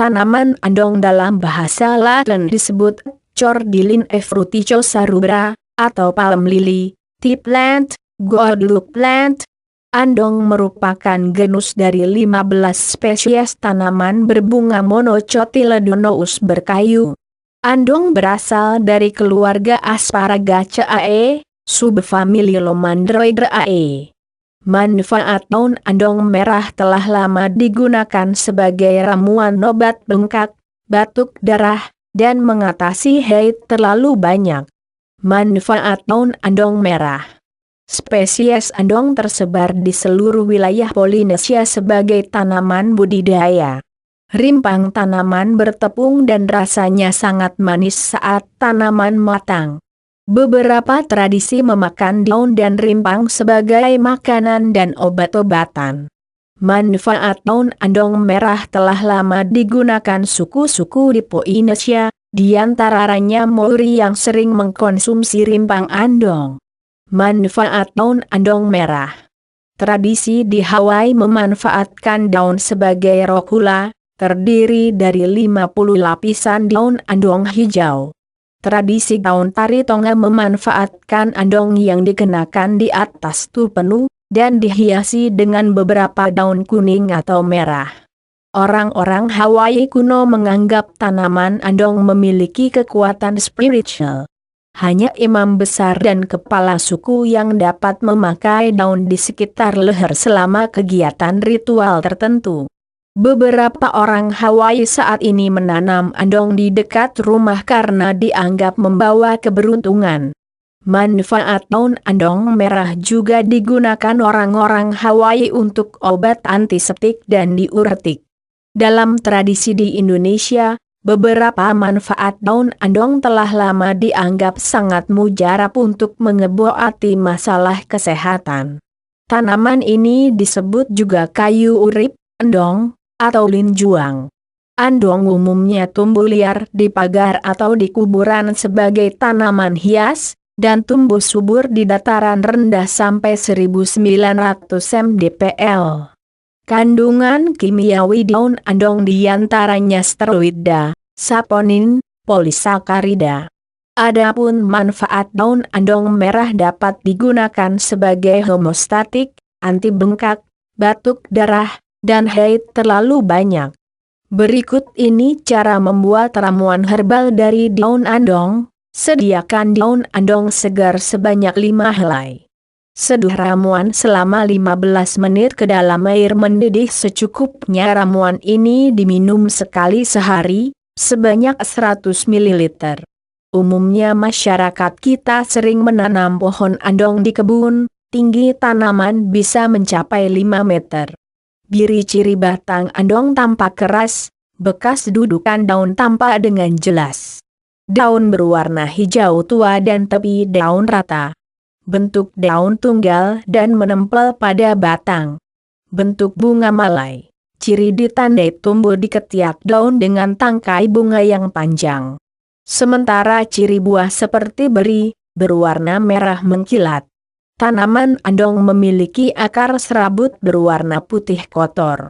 Tanaman andong dalam bahasa Latin disebut Cordylin fruticosa rubra, atau palm lily, tea plant, Guadalupe plant. Andong merupakan genus dari 15 spesies tanaman berbunga Monocotyledonous berkayu. Andong berasal dari keluarga Asparagaceae, subfamili Lomandroideae. Manfaat daun andong merah telah lama digunakan sebagai ramuan obat bengkak, batuk darah, dan mengatasi haid terlalu banyak. Manfaat daun andong merah. Spesies andong tersebar di seluruh wilayah Polinesia sebagai tanaman budidaya. Rimpang tanaman bertepung dan rasanya sangat manis saat tanaman matang. Beberapa tradisi memakan daun dan rimpang sebagai makanan dan obat-obatan. Manfaat daun andong merah telah lama digunakan suku-suku di Polinesia, di antaranya Maori yang sering mengkonsumsi rimpang andong. Manfaat daun andong merah. Tradisi di Hawaii memanfaatkan daun sebagai rokula, terdiri dari 50 lapisan daun andong hijau. Tradisi daun tari Tonga memanfaatkan andong yang dikenakan di atas tupenu, dan dihiasi dengan beberapa daun kuning atau merah. Orang-orang Hawaii kuno menganggap tanaman andong memiliki kekuatan spiritual. Hanya imam besar dan kepala suku yang dapat memakai daun di sekitar leher selama kegiatan ritual tertentu. Beberapa orang Hawaii saat ini menanam andong di dekat rumah karena dianggap membawa keberuntungan. Manfaat daun andong merah juga digunakan orang-orang Hawaii untuk obat antiseptik dan diuretik. Dalam tradisi di Indonesia, beberapa manfaat daun andong telah lama dianggap sangat mujarab untuk mengobati masalah kesehatan. Tanaman ini disebut juga kayu urip, andong, atau linjuang. Andong umumnya tumbuh liar di pagar atau di kuburan sebagai tanaman hias, dan tumbuh subur di dataran rendah sampai 1900 mdpl. Kandungan kimiawi daun andong diantaranya steroida, saponin, polisakarida. Adapun manfaat daun andong merah dapat digunakan sebagai homeostatik, anti bengkak, batuk darah, dan haid terlalu banyak. Berikut ini cara membuat ramuan herbal dari daun andong. Sediakan daun andong segar sebanyak 5 helai. Seduh ramuan selama 15 menit ke dalam air mendidih secukupnya. Ramuan ini diminum sekali sehari, sebanyak 100 ml. Umumnya masyarakat kita sering menanam pohon andong di kebun, tinggi tanaman bisa mencapai 5 meter. Ciri-ciri batang andong tampak keras, bekas dudukan daun tampak dengan jelas. Daun berwarna hijau tua dan tepi daun rata. Bentuk daun tunggal dan menempel pada batang. Bentuk bunga malai. Ciri ditandai tumbuh di ketiak daun dengan tangkai bunga yang panjang. Sementara ciri buah seperti beri, berwarna merah mengkilat. Tanaman andong memiliki akar serabut berwarna putih kotor.